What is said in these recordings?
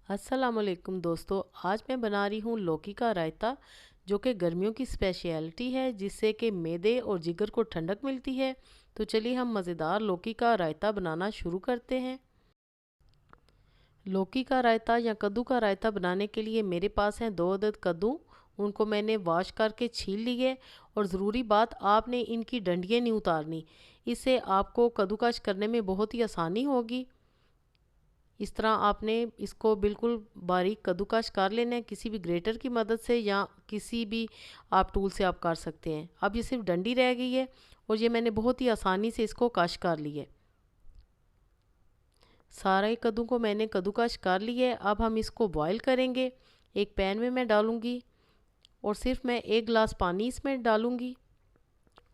अस्सलामुअलैकुम दोस्तों, आज मैं बना रही हूँ लौकी का रायता, जो कि गर्मियों की स्पेशलिटी है, जिससे कि मैदे और जिगर को ठंडक मिलती है। तो चलिए हम मज़ेदार लौकी का रायता बनाना शुरू करते हैं। लौकी का रायता या कद्दू का रायता बनाने के लिए मेरे पास हैं 2 अदद कद्दू। उनको मैंने वॉश करके छील लिए। और ज़रूरी बात, आपने इनकी डंडियाँ नहीं उतारनी, इससे आपको कद्दूकश करने में बहुत ही आसानी होगी। इस तरह आपने इसको बिल्कुल बारीक कद्दूकस कर लेना है, किसी भी ग्रेटर की मदद से या किसी भी आप टूल से आप कर सकते हैं। अब ये सिर्फ डंडी रह गई है और ये मैंने बहुत ही आसानी से इसको कश कर लिया है। सारा ही कद्दू को मैंने कद्दूकस कर लिया है। अब हम इसको बॉईल करेंगे। एक पैन में मैं डालूंगी और सिर्फ मैं 1 गिलास पानी इसमें डालूंगी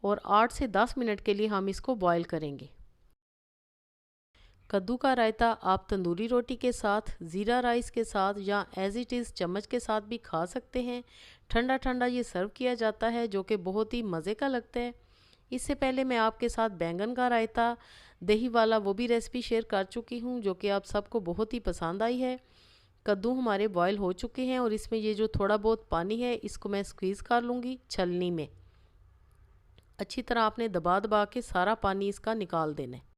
और 8 से 10 मिनट के लिए हम इसको बॉईल करेंगे। कद्दू का रायता आप तंदूरी रोटी के साथ, ज़ीरा राइस के साथ या एज़ इट इज़ चम्मच के साथ भी खा सकते हैं। ठंडा ठंडा ये सर्व किया जाता है, जो कि बहुत ही मज़े का लगता है। इससे पहले मैं आपके साथ बैंगन का रायता दही वाला वो भी रेसिपी शेयर कर चुकी हूँ, जो कि आप सबको बहुत ही पसंद आई है। कद्दू हमारे बॉयल हो चुके हैं और इसमें ये जो थोड़ा बहुत पानी है, इसको मैं स्क्वीज़ कर लूँगी छलनी में। अच्छी तरह आपने दबा दबा के सारा पानी इसका निकाल देना है।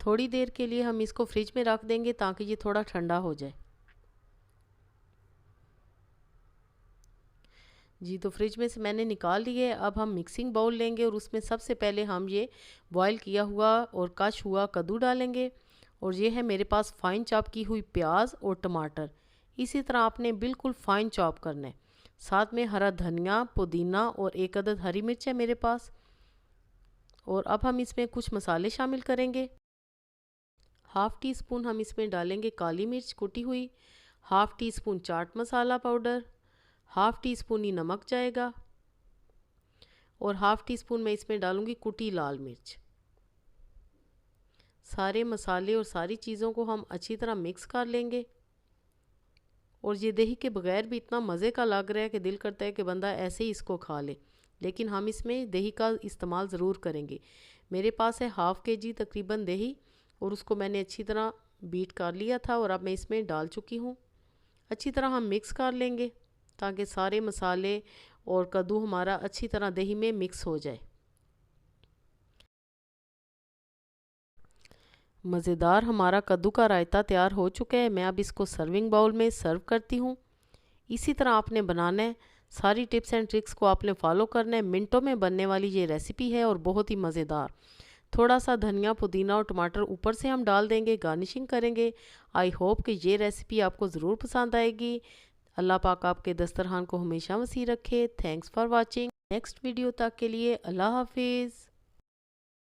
थोड़ी देर के लिए हम इसको फ्रिज में रख देंगे ताकि ये थोड़ा ठंडा हो जाए। जी, तो फ्रिज में से मैंने निकाल लिए। अब हम मिक्सिंग बाउल लेंगे और उसमें सबसे पहले हम ये बॉईल किया हुआ और कश हुआ कद्दू डालेंगे। और ये है मेरे पास फाइन चॉप की हुई प्याज और टमाटर। इसी तरह आपने बिल्कुल फाइन चॉप करना है। साथ में हरा धनिया, पुदीना और 1 अदद हरी मिर्च है मेरे पास। और अब हम इसमें कुछ मसाले शामिल करेंगे। हाफ़ टी स्पून हम इसमें डालेंगे काली मिर्च कुटी हुई, half tea spoon chaat masala powder, half tea spoon ही नमक जाएगा और हाफ़ टी स्पून मैं इसमें डालूंगी कुटी लाल मिर्च। सारे मसाले और सारी चीज़ों को हम अच्छी तरह मिक्स कर लेंगे। और ये दही के बगैर भी इतना मज़े का लग रहा है कि दिल करता है कि बंदा ऐसे ही इसको खा ले, लेकिन हम इसमें दही का इस्तेमाल ज़रूर करेंगे। मेरे पास है हाफ़ kg तकरीबन दही और उसको मैंने अच्छी तरह बीट कर लिया था और अब मैं इसमें डाल चुकी हूँ। अच्छी तरह हम मिक्स कर लेंगे ताकि सारे मसाले और कद्दू हमारा अच्छी तरह दही में मिक्स हो जाए। मज़ेदार हमारा कद्दू का रायता तैयार हो चुका है। मैं अब इसको सर्विंग बाउल में सर्व करती हूँ। इसी तरह आपने बनाना है। सारी टिप्स एंड ट्रिक्स को आपने फॉलो करना है। मिनटों में बनने वाली ये रेसिपी है और बहुत ही मज़ेदार। थोड़ा सा धनिया, पुदीना और टमाटर ऊपर से हम डाल देंगे, गार्निशिंग करेंगे। आई होप कि ये रेसिपी आपको ज़रूर पसंद आएगी। अल्लाह पाक आपके दस्तरखान को हमेशा वसी रखे। Thanks for watching. Next video तक के लिए अल्लाह हाफिज़।